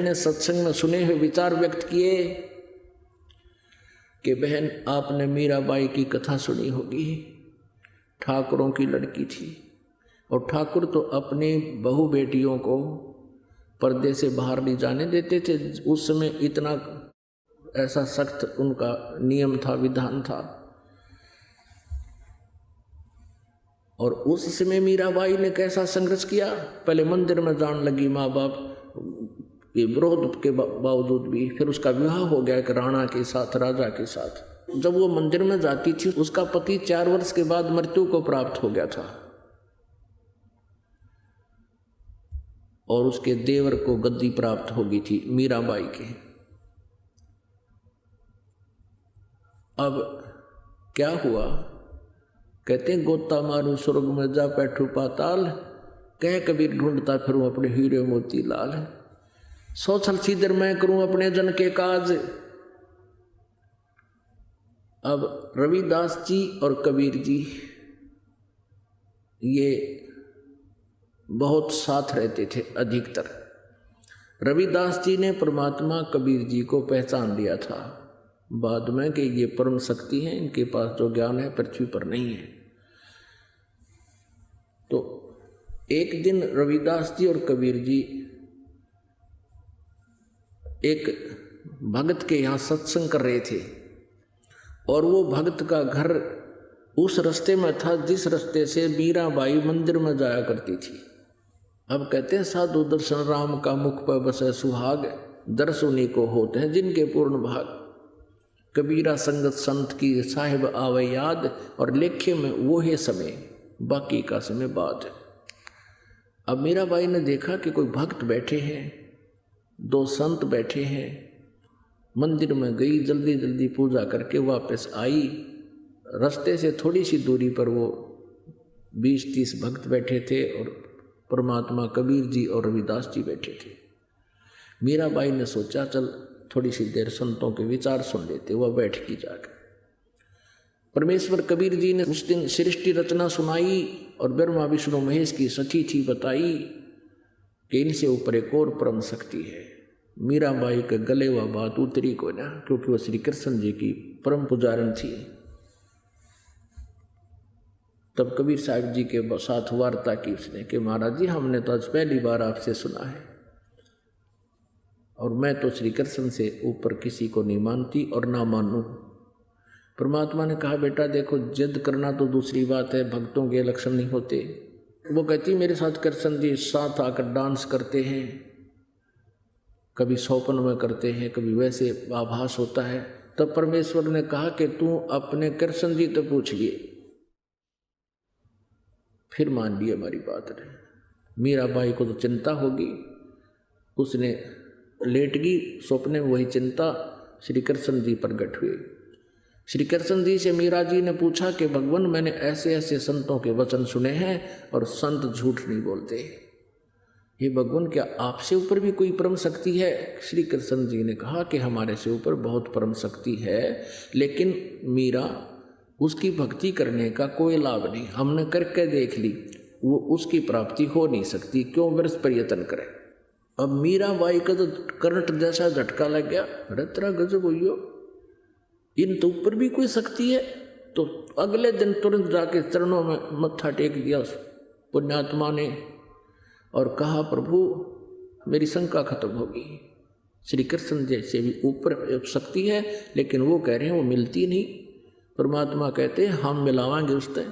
ने सत्संग में सुने हुए विचार व्यक्त किए कि बहन आपने मीराबाई की कथा सुनी होगी, ठाकुरों की लड़की थी और ठाकुर तो अपनी बहू बेटियों को पर्दे से बाहर नहीं जाने देते थे। उस समय इतना ऐसा सख्त उनका नियम था, विधान था। और उस समय मीराबाई ने कैसा संघर्ष किया। पहले मंदिर में जान लगी माँ बाप के विरोध के बावजूद भी, फिर उसका विवाह हो गया एक राणा के साथ, राजा के साथ। जब वो मंदिर में जाती थी उसका पति 4 वर्ष के बाद मृत्यु को प्राप्त हो गया था और उसके देवर को गद्दी प्राप्त हो गई थी मीराबाई के। अब क्या हुआ, कहते हैं गोता मारू स्वर्ग में जा बैठू पाताल, कह कबीर ढूंढता फिरूं अपने हीरे मोती लाल। सोचल सीधर मैं करूं अपने जन के काज। अब रविदास जी और कबीर जी ये बहुत साथ रहते थे अधिकतर। रविदास जी ने परमात्मा कबीर जी को पहचान लिया था बाद में कि ये परम शक्ति है, इनके पास जो ज्ञान है पृथ्वी पर नहीं है। तो एक दिन रविदास जी और कबीर जी एक भगत के यहाँ सत्संग कर रहे थे और वो भगत का घर उस रास्ते में था जिस रास्ते से मीराबाई मंदिर में जाया करती थी। अब कहते हैं साधु दर्शन राम का मुख पर बसे सुहाग, दर्श उन्हीं को होते हैं जिनके पूर्ण भाग। कबीरा संगत संत की साहिब आवे याद, और लेखे में वो है समय बाकी का समय बाद। अब मीराबाई ने देखा कि कोई भक्त बैठे हैं, 2 संत बैठे हैं। मंदिर में गई, जल्दी जल्दी पूजा करके वापस आई। रास्ते से थोड़ी सी दूरी पर वो 20-30 भक्त बैठे थे और परमात्मा कबीर जी और रविदास जी बैठे थे। मीराबाई ने सोचा चल थोड़ी सी देर संतों के विचार सुन लेते। वह बैठ की जाकर परमेश्वर कबीर जी ने उस दिन सृष्टि रचना सुनाई और ब्रह्मा विष्णु महेश की सखी थी बताई कि इनसे ऊपर एक और परम शक्ति है। मीराबाई के गले वह बात उतरी को ना, क्योंकि वह श्री कृष्ण जी की परम पुजारन थी। तब कबीर साहब जी के साथ वार्ता की उसने कि महाराज जी हमने तो आज पहली बार आपसे सुना है और मैं तो श्री कृष्ण से ऊपर किसी को नहीं मानती और ना मानूं। परमात्मा ने कहा बेटा देखो जिद करना तो दूसरी बात है, भक्तों के लक्षण नहीं होते। वो कहती मेरे साथ कृष्ण जी साथ आकर डांस करते हैं, कभी सौपन में करते हैं, कभी वैसे आभास होता है। तब परमेश्वर ने कहा कि तू अपने कृष्ण जी तो पूछ लिए। फिर मान लिए हमारी बात ने। मीराबाई को तो चिंता होगी, उसने लेट गई सपने में, वही चिंता श्री कृष्ण जी प्रकट हुए। श्री कृष्ण जी से मीरा जी ने पूछा कि भगवान मैंने ऐसे ऐसे संतों के वचन सुने हैं और संत झूठ नहीं बोलते, ये भगवान क्या आपसे ऊपर भी कोई परम शक्ति है? श्री कृष्ण जी ने कहा कि हमारे से ऊपर बहुत परम शक्ति है, लेकिन मीरा उसकी भक्ति करने का कोई लाभ नहीं, हमने करके देख ली, वो उसकी प्राप्ति हो नहीं सकती, क्यों व्यर्थ प्रयत्न करें। अब मीराबाई का तो करंट जैसा झटका लग गया, अरे तेरा गजब हुई, इन तो ऊपर भी कोई शक्ति है। तो अगले दिन तुरंत जाके चरणों में मत्था टेक दिया उस पुण्यात्मा ने और कहा प्रभु मेरी शंका खत्म होगी, श्री कृष्ण जैसे भी ऊपर शक्ति है लेकिन वो कह रहे हैं वो मिलती नहीं। परमात्मा कहते हैं हम मिलावांगे उससे,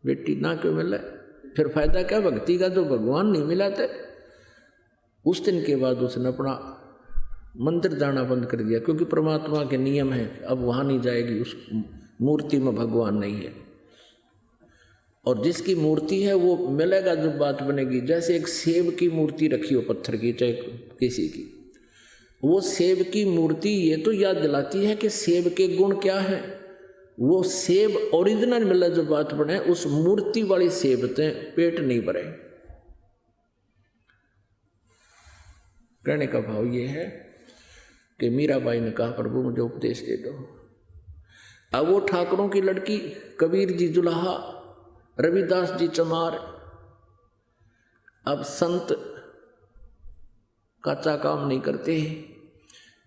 बेटी ना क्यों मिला, फिर फायदा क्या भक्ति का, जो भगवान नहीं मिलाते। उस दिन के बाद उसने अपना मंदिर जाना बंद कर दिया, क्योंकि परमात्मा के नियम है अब वहाँ नहीं जाएगी, उस मूर्ति में भगवान नहीं है। और जिसकी मूर्ति है वो मिलेगा जब बात बनेगी। जैसे एक सेब की मूर्ति रखी हो पत्थर की, चाहे किसी की, वो सेब की मूर्ति ये तो याद दिलाती है कि सेब के गुण क्या है। वो सेब ओरिजिनल मिला जब बात बने, उस मूर्ति वाली सेब ते पेट नहीं भरे। कहने का भाव ये है कि मीराबाई ने कहा प्रभु मुझे उपदेश दे दो। अब वो ठाकुरों की लड़की, कबीर जी जुलाहा, रविदास जी चमार, अब संत काचा काम नहीं करते।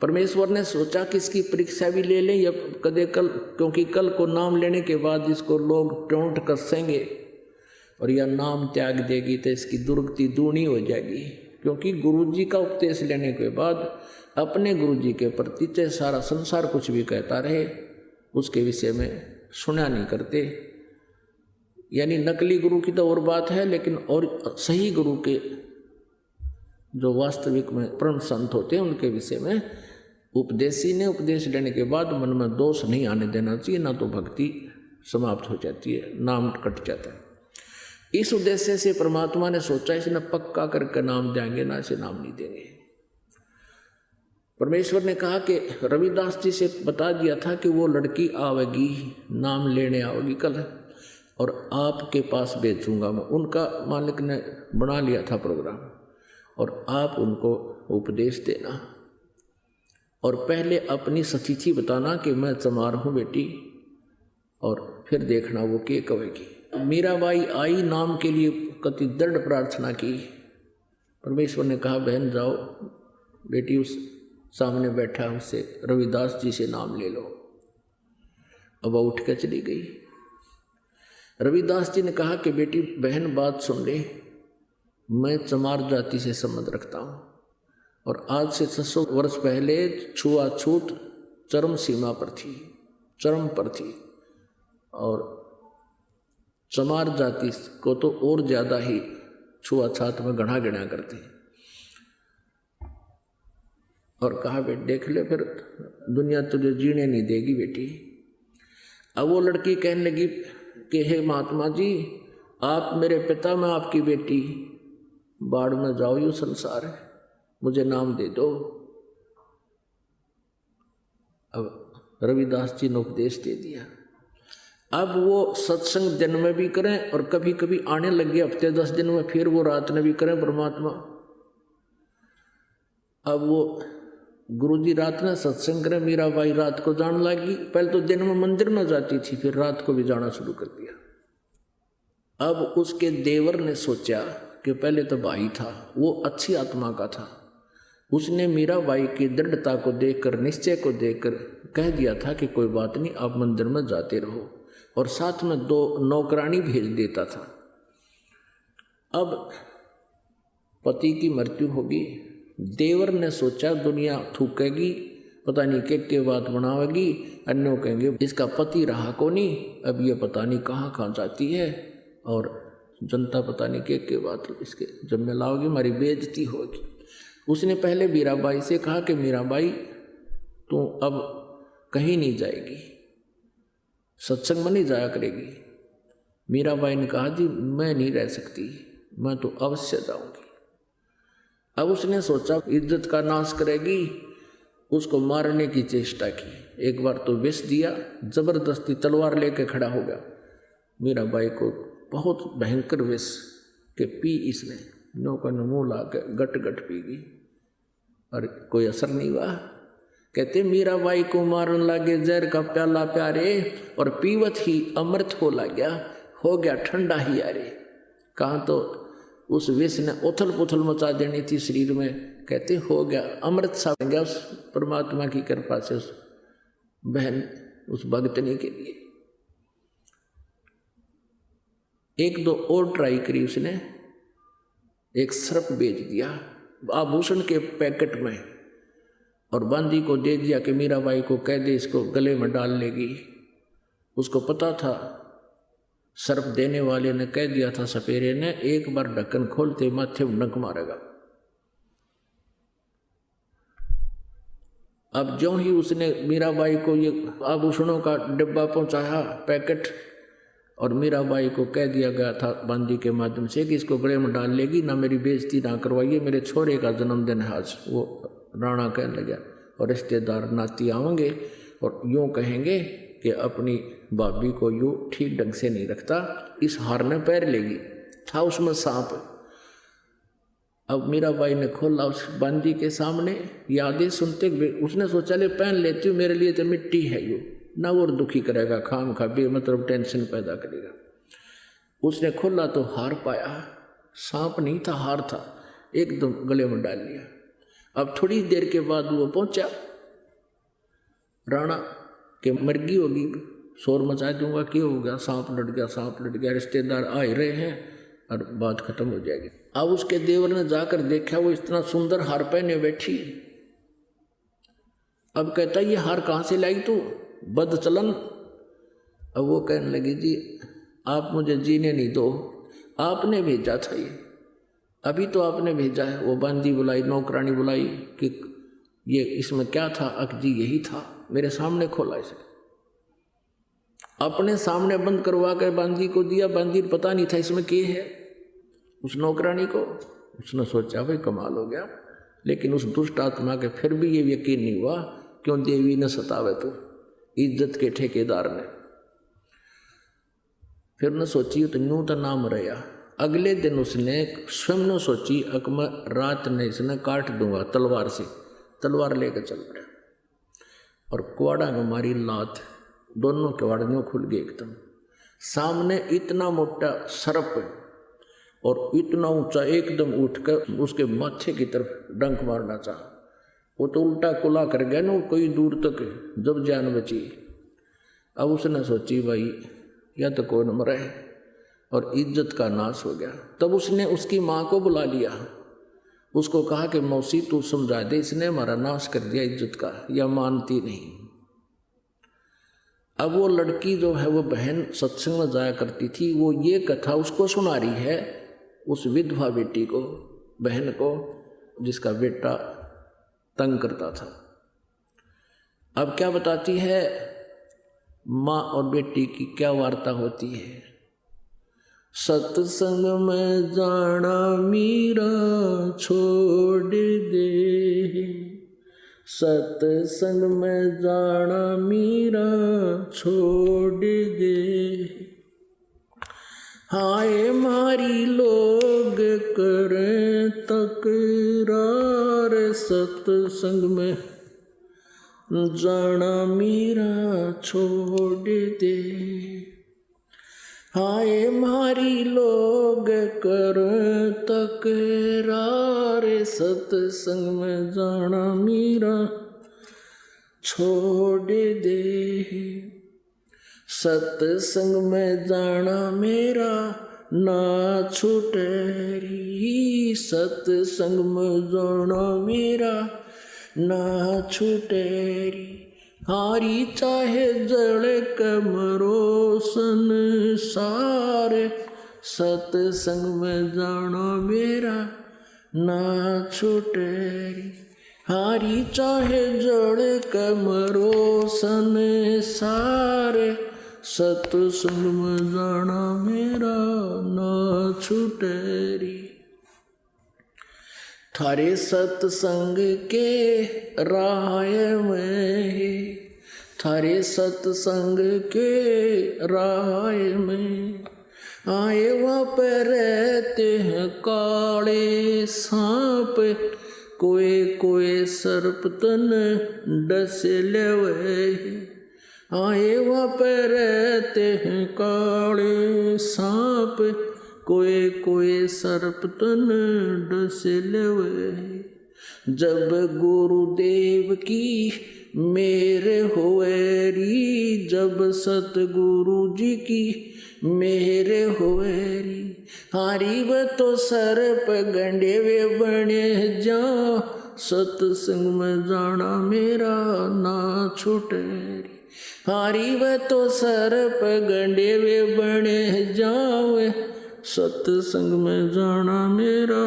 परमेश्वर ने सोचा कि इसकी परीक्षा भी ले लें या कदे कल, क्योंकि कल को नाम लेने के बाद इसको लोग टोंट कसेंगे और यह नाम त्याग देगी तो इसकी दुर्गति दूनी हो जाएगी। क्योंकि गुरुजी का उपदेश लेने के बाद अपने गुरुजी के प्रति चाहे सारा संसार कुछ भी कहता रहे, उसके विषय में सुना नहीं करते। यानी नकली गुरु की तो और बात है, लेकिन और सही गुरु के जो वास्तविक में परम संत होते हैं उनके विषय में उपदेशी ने उपदेश लेने के बाद मन में दोष नहीं आने देना चाहिए, ना तो भक्ति समाप्त हो जाती है, नाम कट जाता है। इस उद्देश्य से परमात्मा ने सोचा इसने पक्का करके नाम देंगे, ना इसे नाम नहीं देंगे। परमेश्वर ने कहा कि रविदास जी से बता दिया था कि वो लड़की आवेगी, नाम लेने आवेगी कल, और आपके पास भेजूंगा मैं। उनका मालिक ने बना लिया था प्रोग्राम, और आप उनको उपदेश देना और पहले अपनी सचीची बताना कि मैं चमार हूँ बेटी, और फिर देखना वो क्या कहेगी। मीराबाई आई, नाम के लिए कति दृढ़ प्रार्थना की। परमेश्वर ने कहा बहन जाओ बेटी, उस सामने बैठा उससे रविदास जी से नाम ले लो। अब वो उठ कर चली गई। रविदास जी ने कहा कि बेटी बहन बात सुन ले, मैं चमार जाति से संबंध रखता हूँ और आज से 600 वर्ष पहले छुआछूत चरम सीमा पर थी, चरम पर थी, और चमार जाति को तो और ज़्यादा ही छुआछात में गणा गिना करते। और कहा बेटी देख ले, फिर दुनिया तुझे जीने नहीं देगी बेटी। अब वो लड़की कहने लगी कि हे महात्मा जी, आप मेरे पिता, मैं आपकी बेटी, बाढ़ में जाओ यू संसार है, मुझे नाम दे दो। अब रविदास जी ने उपदेश दे दिया। अब वो सत्संग दिन में भी करें और कभी कभी आने लगे हफ्ते 10 दिन में, फिर वो रात में भी करें परमात्मा। अब वो गुरुजी रात में सत्संग करें, मीराबाई रात को जाने लगी। पहले तो दिन में मंदिर में जाती थी, फिर रात को भी जाना शुरू कर दिया। अब उसके देवर ने सोचा कि पहले तो भाई था, वो अच्छी आत्मा का था, उसने मीराबाई की दृढ़ता को देखकर, निश्चय को देखकर कह दिया था कि कोई बात नहीं, आप मंदिर में जाते रहो, और साथ में 2 नौकरानी भेज देता था। अब पति की मृत्यु होगी, देवर ने सोचा दुनिया थूकेगी, पता नहीं के बात बनावेगी, अन्यों कहेंगे इसका पति रहा को नहीं, अब ये पता नहीं कहाँ कहाँ जाती है, और जनता पता नहीं के बात इसके जब में लाओगी, हमारी बेइज्जती होगी। उसने पहले मीराबाई से कहा कि मीराबाई तू अब कहीं नहीं जाएगी, सत्संग में नहीं जाया करेगी। मीराबाई ने कहा जी मैं नहीं रह सकती, मैं तो अवश्य जाऊंगी। अब उसने सोचा इज्जत का नाश करेगी, उसको मारने की चेष्टा की। एक बार तो विष दिया, जबरदस्ती तलवार लेके खड़ा हो गया। मीराबाई को बहुत भयंकर विष के पी इसने, नौका ने मुँह ला के गट गट पी गई और कोई असर नहीं हुआ। कहते मीराबाई को मारन लागे जहर का प्याला प्यारे, और पीवत ही अमृत हो गया ठंडा ही यारे। कहाँ तो उस विष ने उथल पुथल मचा देनी थी शरीर में, कहते हो गया अमृत सा बन गया उस परमात्मा की कृपा से, उस बहन, उस भगतनी के लिए। 1-2 और ट्राई करी उसने, एक सर्प बेच दिया आभूषण के पैकेट में और बांदी को दे दिया कि मीराबाई को कह दे इसको गले में डाल लेगी। उसको पता था, सर्प देने वाले ने कह दिया था सपेरे ने, एक बार ढक्कन खोलते माथे में डंक मारेगा। अब जो ही उसने मीराबाई को ये आभूषणों का डिब्बा पहुंचाया पैकेट, और मीराबाई को कह दिया गया था बांदी के माध्यम से कि इसको गले में डाल लेगी, ना मेरी बेइज्जती ना करवाइए, मेरे छोरे का जन्मदिन है आज। वो राणा कहने लगा, और रिश्तेदार नाती आएंगे और यूँ कहेंगे कि अपनी भाभी को यूँ ठीक ढंग से नहीं रखता, इस हार ने पैर लेगी। था उसमें सांप। अब मीराबाई ने खोला उस बांदी के सामने, यादें सुनते उसने सोचा ले पहन लेती हूँ, मेरे लिए तो मिट्टी है यूँ, ना वो दुखी करेगा, खाम खा मतलब टेंशन पैदा करेगा। उसने खोला तो हार पाया, सांप नहीं था हार था, एकदम गले में डाल लिया। अब थोड़ी देर के बाद वो पहुंचा, राणा के मर्गी होगी, शोर मचा दूंगा, क्यों हो गया, सांप लड़ गया, सांप लड़ गया, रिश्तेदार आ ही रहे हैं और बात खत्म हो जाएगी। अब उसके देवर ने जाकर देखा वो इतना सुंदर हार पहने बैठी। अब कहता ये हार कहाँ से लाई तू, बद चलन। अब वो कहने लगी जी आप मुझे जीने नहीं दो, आपने भेजा था ये, अभी तो आपने भेजा है। वो बांदी बुलाई, नौकरानी बुलाई कि ये इसमें क्या था। जी यही था, मेरे सामने खोला इसे, अपने सामने बंद करवा कर बांदी को दिया। बांदी पता नहीं था इसमें क्या है उस नौकरानी को। उसने सोचा भाई कमाल हो गया, लेकिन उस दुष्ट आत्मा के फिर भी ये यकीन नहीं हुआ, क्यों देवी ने सतावे तो इज्जत के ठेकेदार ने। फिर ने सोची तो यूं तो नाम रहा। अगले दिन उसने स्वयं ने सोची मैं रात ने इसने काट दूंगा तलवार से। तलवार लेकर चल पड़ा और कुआड़ा में मारी लात, दोनों किवाड़ियों खुल गए एकदम। सामने इतना मोटा सर्प और इतना ऊंचा, एकदम उठकर उसके माथे की तरफ डंक मारना चाहा। वो तो उल्टा कुला कर गया ना कोई दूर तक, जब जान बची। अब उसने सोची भाई या तो कोई न मरे, और इज्जत का नाश हो गया। तब उसने उसकी माँ को बुला लिया, उसको कहा कि मौसी तू समझा दे, इसने हमारा नाश कर दिया इज्जत का। यह मानती नहीं। अब वो लड़की जो है वो बहन सत्संग में जाया करती थी, वो ये कथा उसको सुना रही है, उस विधवा बेटी को, बहन को, जिसका बेटा तंग करता था। अब क्या बताती है, माँ और बेटी की क्या वार्ता होती है। सत्संग में जाना मीरा छोड़ दे, सत्संग में जाना मीरा छोड़ दे। हाय मारी लोग करें तकरार, सत्संग में जाना मीरा छोड़ दे। हाय मारी लोग कर तकरार, सत्संग में जाना मीरा छोड़ दे। सत्संग में जाना मेरा ना छूटे री, सत्संग में जाना मेरा ना छूटे री। हारी चाहे जड़ कमरो संसार, सत्संग में जाना मेरा ना छूटे री। हारी चाहे जड़ कमरो संसार, सत्संग में जाना मेरा ना छूटे री। थारे सत्संग के राय में, थारे सत्संग के राय में, आए वहाँ पर रहते हैं काले सांप, कोई कोई सर्प तन डस लेवे। आए वहाँ पर रहते हैं काले सांप, कोई कोई सर्प तन डस लेवे। जब गुरुदेव की मेरे होए री, जब सतगुरु जी की मेरे होए री। हारी व तो सर्प गंडे वे बने जा, सत्संग में जाना मेरा ना छूटे री। हारी व तो सर्प गंडे वे बने जावे, सत्संग में जाना मेरा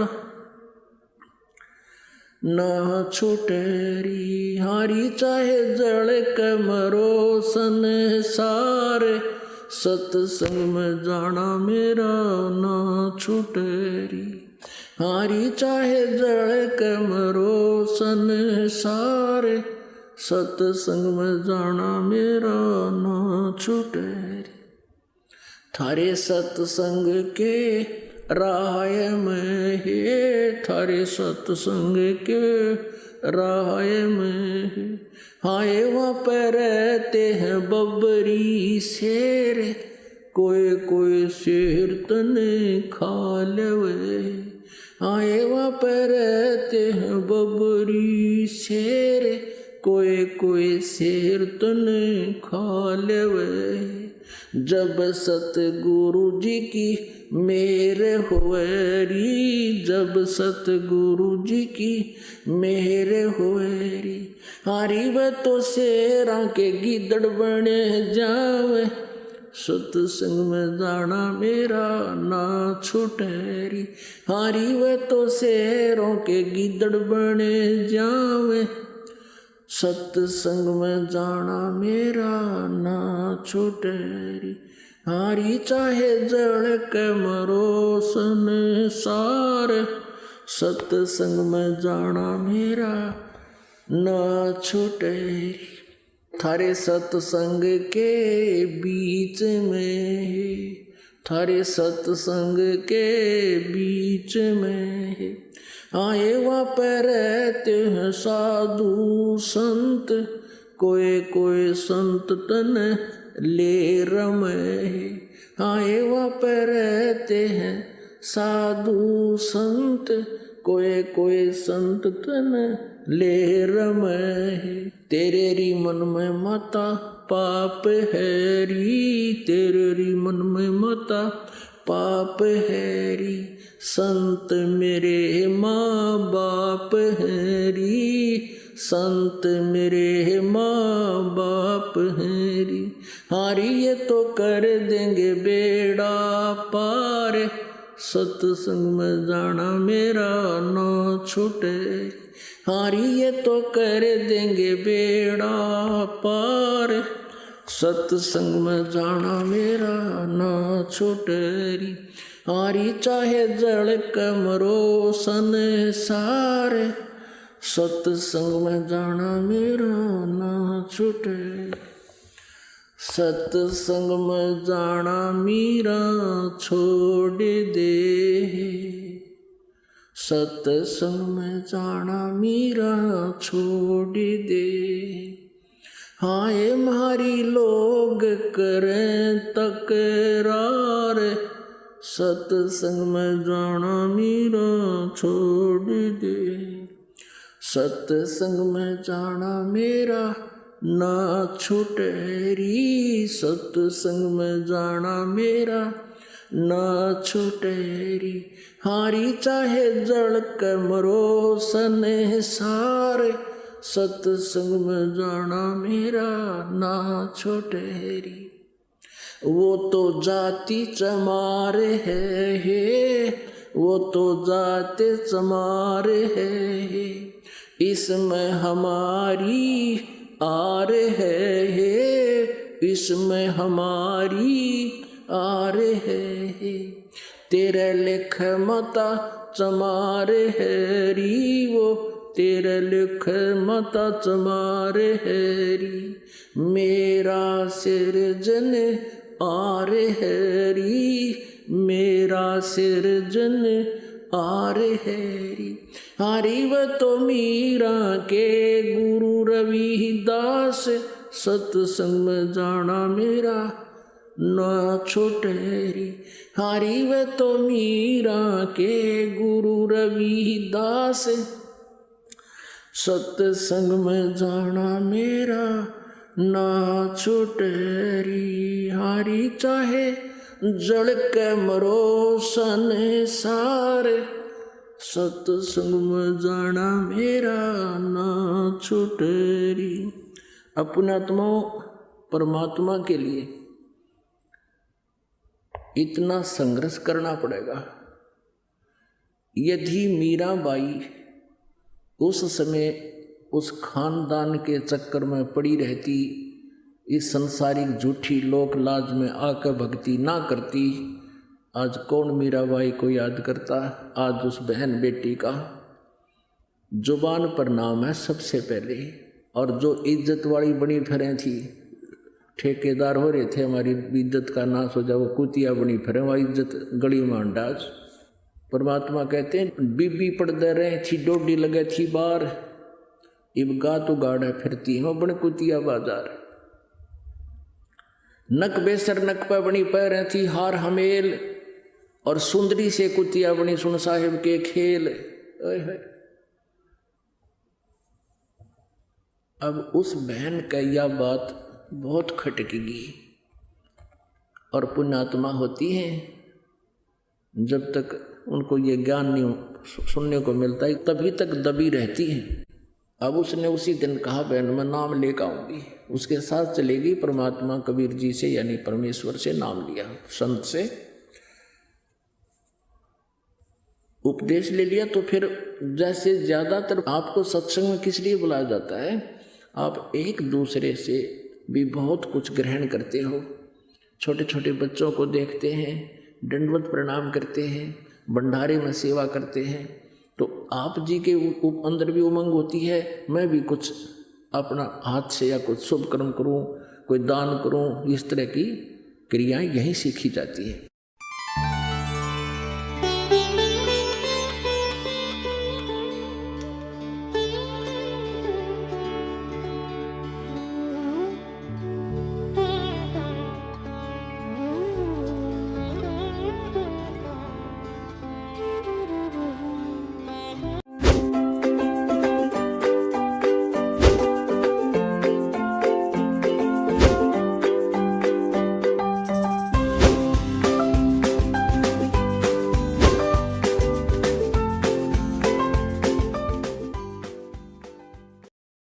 ना छूटे री। हारी चाहे जड़ कमरो संसार, सत्संग में जाना मेरा ना छूटे री। हारी चाहे जड़ कमरो संसार, सत्संग में जाना मेरा ना छूटे री। थारे सत्संग के राय में है, थारे सत्संग के राय में है। हाय वहाँ पर रहते हैं बबरी शेर, कोई कोई शेर तने खा लेवे। आए वहाँ पर रहते हैं बबरी शेर, कोई कोई शेर तने खा लेवे। जब सतगुरु जी की मेहर होएरी, जब सतगुरु जी की मेहर होएरी, हारी वह तो शेरा के गिदड़ बने जावे। सत्संग में जाना मेरा ना छुटेरी, हारी वह तो शेरों के गिदड़ बने जावे। सत्संग में जाना मेरा ना छुटेरी, हारी चाहे जड़ के मरो संसार। सत्संग में जाना मेरा ना छुटेरी, थारे सत्संग के बीच में, थारे सत्संग के बीच में आए वहाँ पर रहते हैं साधु संत, कोई कोई संत तन ले रमे। आए वहाँ पर रहते हैं साधु संत, कोई कोई संत तन ले रमे। तेरे री मन में माता पाप है री, तेरे री मन में माता पाप है री। संत मेरे माँ बाप है री, संत मेरे माँ बाप है री। हारी ये तो कर देंगे बेड़ा पार, सत्संग में जाना मेरा ना छूटे। हारी ये तो कर देंगे बेड़ा पार, सत्संग में जाना मेरा ना छूटेरी। हारी चाहे जड़ कमरो संसार, सत्संग में जाना मेरा ना छूटे। सत्संग में जाना मेरा छोड़ दे, सत्संग में जाना मेरा छोड़ दे। हाय मारी लोग करें तकरार, सत्संग में जाना मेरा छोड़ दे। सत्संग में जाना मेरा ना छूटेरी, सत्संग में जाना मेरा ना छूटेरी। हारी चाहे जड़ कमरो संसार, सत्संग में जाना मेरा ना छूटेरी। वो तो जाति चमारे है, वो तो जाते चमारे है, इसमें हमारी आर है, इसमें हमारी आर है। तेरे लिख मता चमारे है री, वो तेरे लिख मता चमारे है री। मेरा सिरजन आर है री, मेरा सिरजन आर है री। हारी व तो मीरा के गुरु रविदास, सत्संग में जाना मेरा ना छूटेरी। हारी व तो मीरा के गुरु रविदास, सत्संग में जाना मेरा ना छूटेरी। हारी चाहे जड़ के मरो संसार, सत्संग में जाना मेरा ना छूटेरी। अपने आत्मा परमात्मा के लिए इतना संघर्ष करना पड़ेगा। यदि मीराबाई उस समय उस खानदान के चक्कर में पड़ी रहती, इस संसारिक झूठी लोक लाज में आकर भक्ति ना करती, आज कौन मीराबाई को याद करता। आज उस बहन बेटी का जुबान पर नाम है सबसे पहले, और जो इज्जत वाली बनी फिरें थी, ठेकेदार हो रहे थे हमारी इज्जत का नाश हो जाए, वो कुतिया बनी फिरें, वह इज्जत गली में अंडाज। परमात्मा कहते हैं बीबी पड़दे रहे थी, डोडी लगे थी बार, इब गात उगाड़ा फिरती हो बन कुतिया बाजार। नक बेसर नक पर बनी पैर थी हार हमेल, और सुंदरी से कुतिया बनी सुन साहिब के खेल। अब उस बहन का यह बात बहुत खटकेगी, और पुण्यात्मा होती हैं, जब तक उनको ये ज्ञान नहीं सुनने को मिलता है तभी तक दबी रहती हैं। अब उसने उसी दिन कहा बहन मैं नाम लेकर आऊँगी, उसके साथ चलेगी। परमात्मा कबीर जी से यानी परमेश्वर से नाम लिया, संत से उपदेश ले लिया। तो फिर जैसे ज़्यादातर आपको सत्संग में किस लिए बुलाया जाता है, आप एक दूसरे से भी बहुत कुछ ग्रहण करते हो। छोटे छोटे बच्चों को देखते हैं, दंडवत प्रणाम करते हैं, भंडारे में सेवा करते हैं, तो आप जी के अंदर भी उमंग होती है, मैं भी कुछ अपना हाथ से या कुछ शुभ कर्म करूं, कोई दान करूं। इस तरह की क्रियाएं यहीं सीखी जाती हैं।